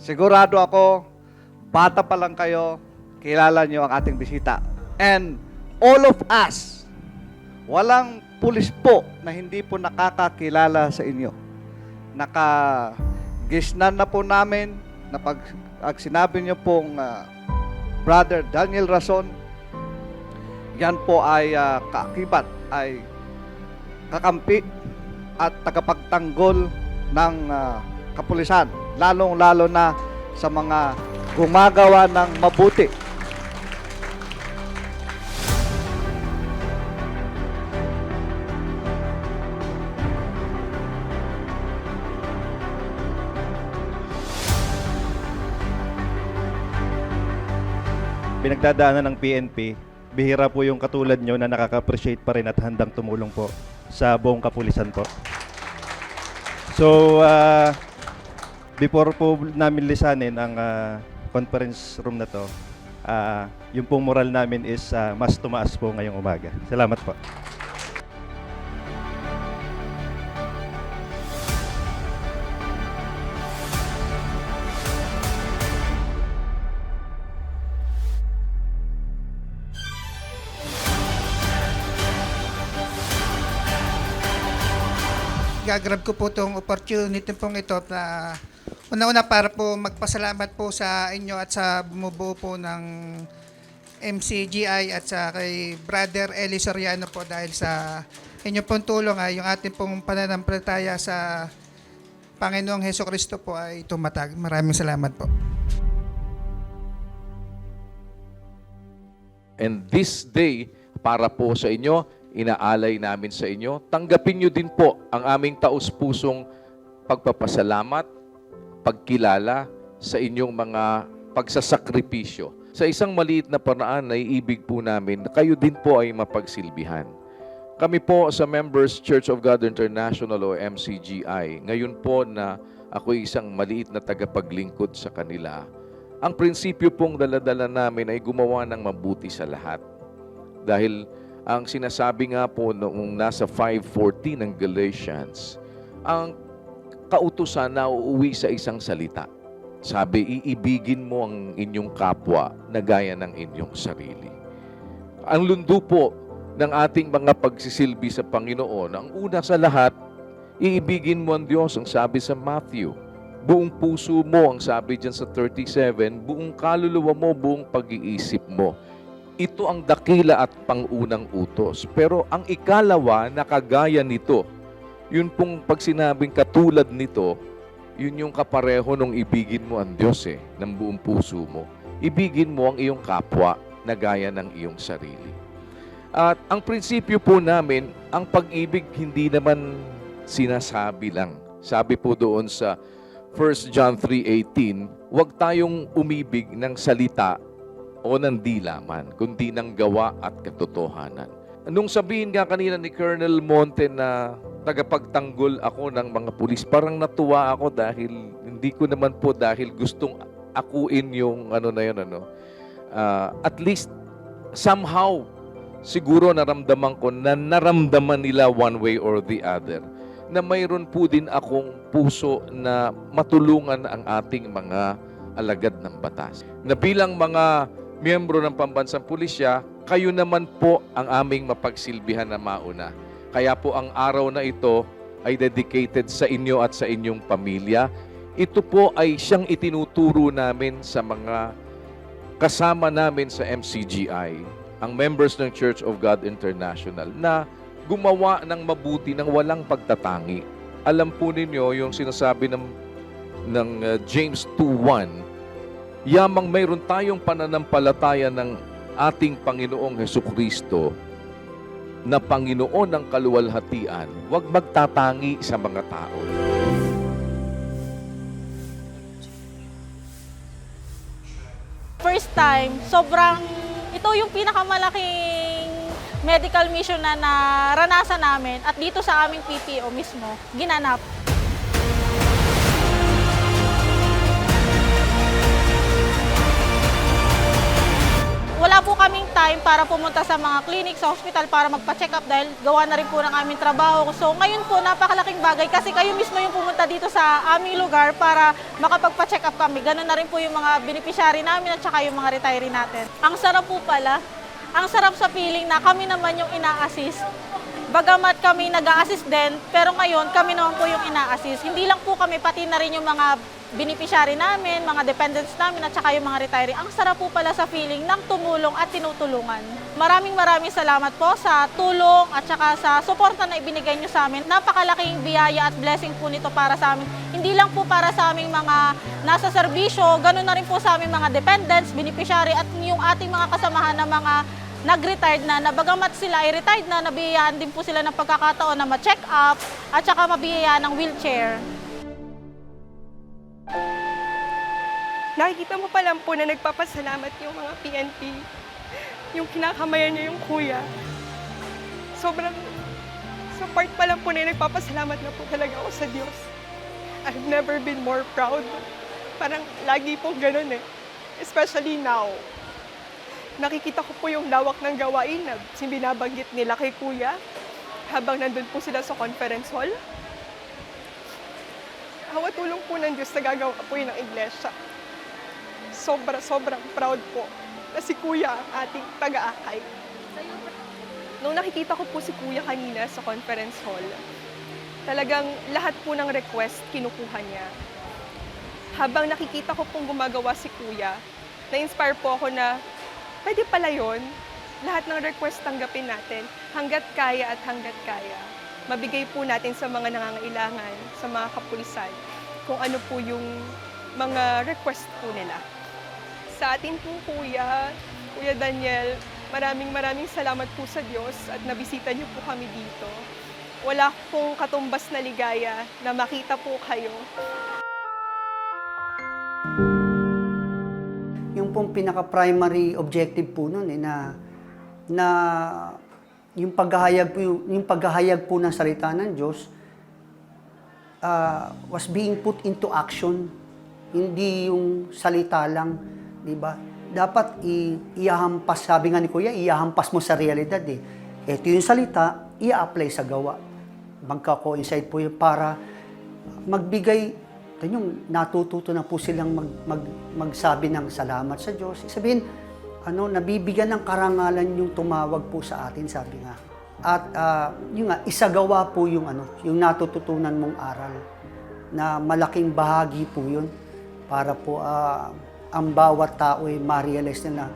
Sigurado ako, bata pa lang kayo, kilala niyo ang ating bisita. And all of us, walang pulis po na hindi po nakakakilala sa inyo. Nakagisnan na po namin na pag sinabi niyo pong Brother Daniel Rason, yan po ay kaakibat, ay kakampi at tagapagtanggol ng kapulisan, lalong-lalo na sa mga gumagawa ng mabuti. Pinagdadaanan ng PNP, bihira po yung katulad nyo na nakaka-appreciate pa rin at handang tumulong po sa buong kapulisan po. So, before po namin lisanin ang conference room na to, yung pong moral namin is mas tumaas po ngayong umaga. Salamat po. Gagrab ko po itong opportunity pong ito na una-una para po magpasalamat po sa inyo at sa bumubuo po ng MCGI at sa kay Brother Eli Soriano po dahil sa inyo pong tulong yung ating pong pananampalataya sa Panginoong Hesukristo po ay tumatag. Maraming salamat po. And this day, para po sa inyo, inaalay namin sa inyo. Tanggapin nyo din po ang aming taus-pusong pagpapasalamat, pagkilala sa inyong mga pagsasakripisyo. Sa isang maliit na paraan, naiibig po namin na kayo din po ay mapagsilbihan. Kami po sa Members Church of God International o MCGI, ngayon po na ako isang maliit na tagapaglingkod sa kanila, ang prinsipyo pong daladala namin ay gumawa ng mabuti sa lahat. Dahil ang sinasabi nga po noong nasa 5:14 ng Galatians, ang kautusan na uuwi sa isang salita. Sabi, iibigin mo ang inyong kapwa na gaya ng inyong sarili. Ang lundo po ng ating mga pagsisilbi sa Panginoon, ang una sa lahat, iibigin mo ang Diyos, ang sabi sa Matthew. Buong puso mo, ang sabi dyan sa 37, buong kaluluwa mo, buong pag-iisip mo. Ito ang dakila at pangunang utos. Pero ang ikalawa na kagaya nito, yun pong pag sinabing katulad nito, yun yung kapareho nung ibigin mo ang Diyos ng buong puso mo. Ibigin mo ang iyong kapwa na gaya ng iyong sarili. At ang prinsipyo po namin, ang pag-ibig hindi naman sinasabi lang. Sabi po doon sa 1 John 3:18, huwag tayong umibig ng salita o ng dilaman, kundi ng gawa at katotohanan. Nung sabihin nga kanina ni Colonel Monte na tagapagtanggol ako ng mga pulis, parang natuwa ako dahil hindi ko naman po dahil gustong akuin yung at least somehow siguro naramdaman ko na naramdaman nila one way or the other na mayroon po din akong puso na matulungan ang ating mga alagad ng batas. Na bilang mga miyembro ng Pambansang Pulisya, kayo naman po ang aming mapagsilbihan na mauna. Kaya po ang araw na ito ay dedicated sa inyo at sa inyong pamilya. Ito po ay siyang itinuturo namin sa mga kasama namin sa MCGI, ang members ng Church of God International, na gumawa ng mabuti ng walang pagtatangi. Alam po ninyo yung sinasabi ng James 2:1, yamang mayroon tayong pananampalataya ng ating Panginoong Hesukristo, na Panginoon ng kaluwalhatian, huwag magtatangi sa mga tao. First time, ito yung pinakamalaking medical mission na naranasan namin at dito sa aming PPO mismo, ginanap. Wala po kaming time para pumunta sa mga clinic, sa hospital para magpa-check up dahil gawa na rin po ng aming trabaho. So ngayon po napakalaking bagay kasi kayo mismo yung pumunta dito sa aming lugar para makapagpa-check up kami. Ganun na rin po yung mga beneficiary namin at saka yung mga retiree natin. Ang sarap po pala, ang sarap sa feeling na kami naman yung ina-assist. Bagamat kami nag-a-assist din, pero ngayon kami naman po yung ina-assist. Hindi lang po kami, pati na rin yung mga beneficiary namin, mga dependents namin at saka yung mga retiree. Ang sarap po pala sa feeling ng tumulong at tinutulungan. Maraming salamat po sa tulong at saka sa suporta na ibinigay nyo sa amin. Napakalaking biyaya at blessing po nito para sa amin. Hindi lang po para sa aming mga nasa serbisyo, ganun na rin po sa aming mga dependents, beneficiary at yung ating mga kasamahan na mga nag-retired na bagamat sila ay retired na, nabiyayaan din po sila ng pagkakataon na ma-check up at saka mabiyayaan ng wheelchair. Nakikita mo pa lang po na nagpapasalamat yung mga PNP, yung kinakamayan niya yung kuya. Sobrang, sa part pa lang po na nagpapasalamat na po talaga ako sa Diyos. I've never been more proud. Parang lagi po ganun eh. Especially now. Nakikita ko po yung lawak ng gawain na binabanggit nila kay kuya habang nandun po sila sa conference hall. Hawa tulong po ng Diyos na gagawa po yun ng iglesia. Sobrang proud po na si kuya ang ating taga-akay. Nung nakikita ko po si kuya kanina sa conference hall, talagang lahat po ng request kinukuha niya. Habang nakikita ko pong gumagawa si kuya, na-inspire po ako na pwede pala yun, lahat ng request tanggapin natin hanggat kaya at hanggat kaya. Mabigay po natin sa mga nangangailangan, sa mga kapulisan, kung ano po yung mga request po nila. Sa atin po Kuya Daniel, maraming salamat po sa Diyos at nabisita niyo po kami dito. Wala pong katumbas na ligaya na makita po kayo. Yung pong pinaka-primary objective po nun na yung paghahayag po ng salita ng Diyos was being put into action, hindi yung salita lang, di ba? Dapat iahampas, sabi nga ni Kuya, iahampas mo sa realidad eh. Ito yung salita, ia-apply sa gawa. Magka-coincide po yun para magbigay. Yung natututo na po silang magsabi ng salamat sa Diyos. Sabihin, nabibigyan ng karangalan yung tumawag po sa atin, sabi nga. At yun nga, isagawa po yung natututunan mong aral na malaking bahagi po yun para po ang bawat tao ay ma-realize na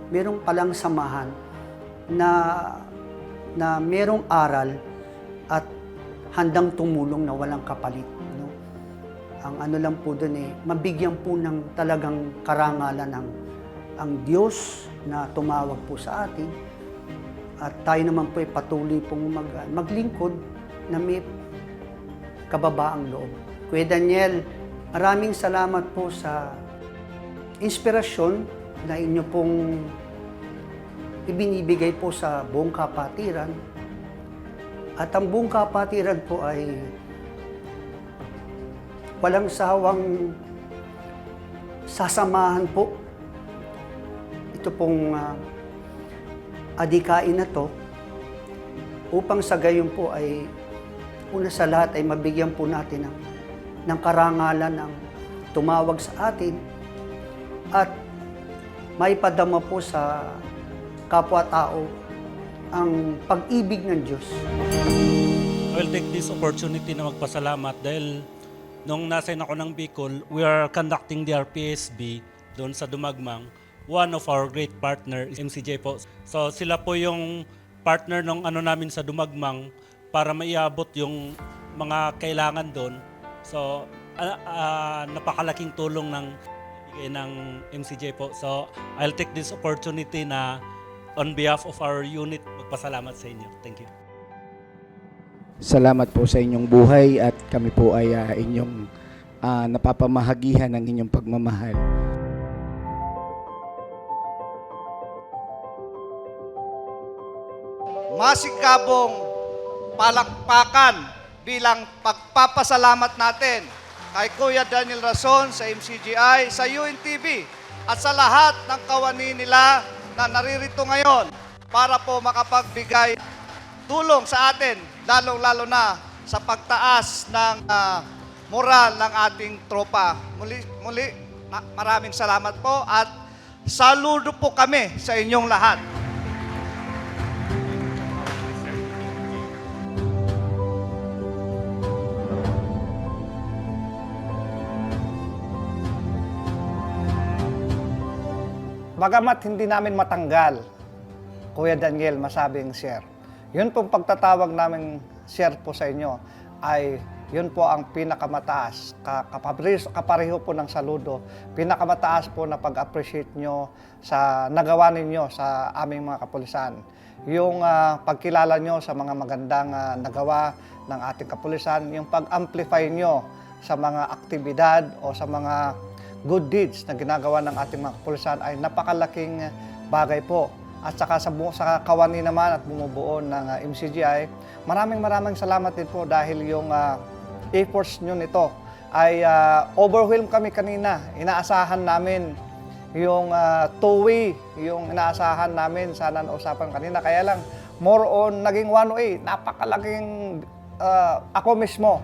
merong palang samahan na merong aral at handang tumulong na walang kapalit. Ang lang po doon mabigyan po ng talagang karangalan ang Diyos na tumawag po sa atin. At tayo naman po patuloy pong maglingkod na may kababaang loob. Kuya Daniel, maraming salamat po sa inspirasyon na inyo pong ibinibigay po sa buong kapatiran. At ang buong kapatiran po ay walang sawang sasamahan po. Ito pong adikain na to upang sa gayon po ay una sa lahat ay mabigyan po natin ng karangalan ng tumawag sa atin at maipadama po sa kapwa-tao ang pag-ibig ng Diyos. I will take this opportunity na magpasalamat dahil nung nasign ako ng Bicol, we are conducting the RPSB doon sa Dumagmang. One of our great partner is MCJ po. So sila po yung partner ng namin sa Dumagmang para maiabot yung mga kailangan doon. So napakalaking tulong ng MCJ po. So I'll take this opportunity na on behalf of our unit, magpasalamat sa inyo. Thank you. Salamat po sa inyong buhay at kami po ay inyong napapamahagihan ng inyong pagmamahal. Masigabong palakpakan bilang pagpapasalamat natin kay Kuya Daniel Rason sa MCGI, sa UNTV at sa lahat ng kawani nila na naririto ngayon para po makapagbigay tulong sa atin, lalong-lalo na sa pagtaas ng moral ng ating tropa. Muli, maraming salamat po at saludo po kami sa inyong lahat. Bagamat hindi namin matanggal, Kuya Daniel, masabing share. Yun pong pagtatawag namin share po sa inyo ay yun po ang pinakamataas, kapareho po ng saludo, pinakamataas po na pag-appreciate nyo sa nagawa ninyo sa aming mga kapulisan. Yung pagkilala nyo sa mga magandang nagawa ng ating kapulisan, yung pag-amplify nyo sa mga aktibidad o sa mga good deeds na ginagawa ng ating mga kapulisan ay napakalaking bagay po. At saka sa kawani naman at bumubuo ng MCGI, maraming salamat din po dahil yung efforts nyo nito ay overwhelmed kami kanina. Inaasahan namin yung two-way, yung inaasahan namin sana nausapan kanina. Kaya lang, more on naging one-way. Napakalaking ako mismo.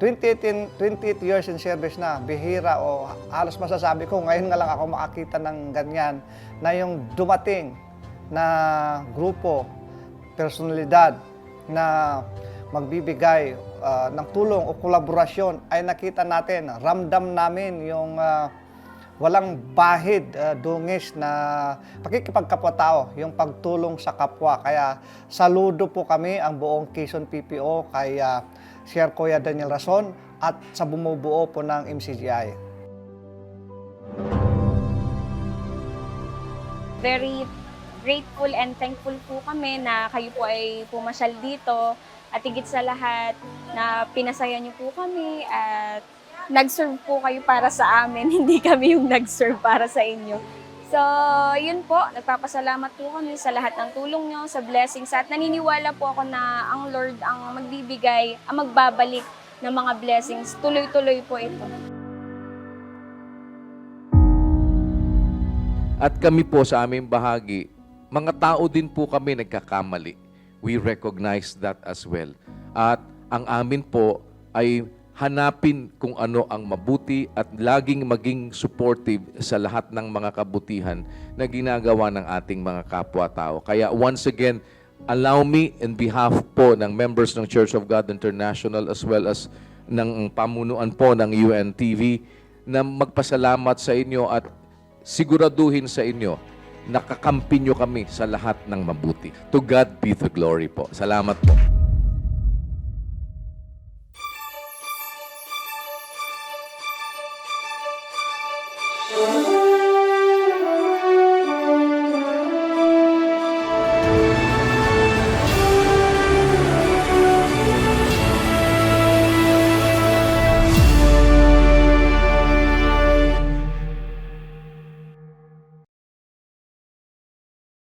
28 years in service na, bihira o halos masasabi ko, ngayon nga lang ako makakita ng ganyan na yung dumating na grupo, personalidad na magbibigay ng tulong o kolaborasyon ay nakita natin, ramdam namin yung walang bahid, dungis na pakikipagkapwa-tao, yung pagtulong sa kapwa. Kaya saludo po kami ang buong Quezon PPO kay Sir Kuya Daniel Rason at sa bumubuo po ng MCGI. Very grateful and thankful po kami na kayo po ay pumasyal dito at higit sa lahat na pinasaya niyo po kami at nag-serve po kayo para sa amin, hindi kami yung nag-serve para sa inyo. So, yun po, nagpapasalamat po kami sa lahat ng tulong nyo, sa blessings, at naniniwala po ako na ang Lord ang magbibigay, ang magbabalik ng mga blessings. Tuloy-tuloy po ito. At kami po sa aming bahagi, mga tao din po kami nagkakamali. We recognize that as well. At ang amin po ay hanapin kung ano ang mabuti at laging maging supportive sa lahat ng mga kabutihan na ginagawa ng ating mga kapwa-tao. Kaya once again, allow me in behalf po ng members ng Church of God International as well as ng pamunuan po ng UNTV na magpasalamat sa inyo at siguraduhin sa inyo nakakampi nyo kami sa lahat ng mabuti. To God be the glory po. Salamat po.